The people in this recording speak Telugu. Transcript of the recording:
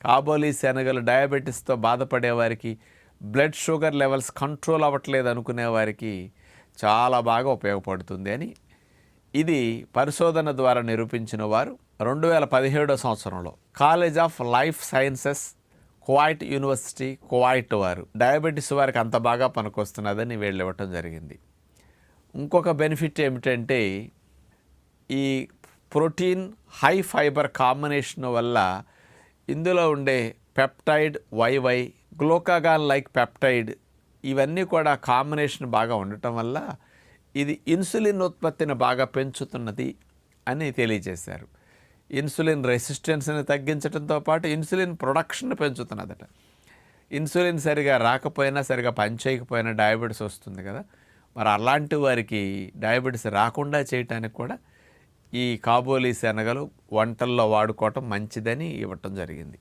కాబోలి శనగలు డయాబెటీస్తో బాధపడే వారికి, బ్లడ్ షుగర్ లెవెల్స్ కంట్రోల్ అవ్వట్లేదు అనుకునే వారికి చాలా బాగా ఉపయోగపడుతుంది అని ఇది పరిశోధన ద్వారా నిరూపించిన వారు 2017 సంవత్సరంలో college of life sciences Kuwait university Kuwait వారు డయాబెటీస్ వారికి అంత బాగా పనికొస్తున్నదని వీళ్ళు ఇవ్వటం జరిగింది. ఇంకొక బెనిఫిట్ ఏమిటంటే ఈ ప్రోటీన్ హై ఫైబర్ కాంబినేషన్ వల్ల ఇందులో ఉండే peptide YY glucagon like peptide ఇవన్నీ కూడా కాంబినేషన్ బాగా ఉండటం వల్ల ఇది ఇన్సులిన్ ఉత్పత్తిని బాగా పెంచుతున్నది అని తెలియజేశారు. ఇన్సులిన్ రెసిస్టెన్స్ని తగ్గించడంతో పాటు ఇన్సులిన్ ప్రొడక్షన్ పెంచుతున్నదట. ఇన్సులిన్ సరిగా రాకపోయినా సరిగా పనిచేయకపోయినా డయాబెటీస్ వస్తుంది కదా, మరి అలాంటి వారికి డయాబెటీస్ రాకుండా చేయటానికి కూడా ఈ కాబోలి శనగలు వంటల్లో వాడుకోవటం మంచిదని ఇవ్వటం జరిగింది.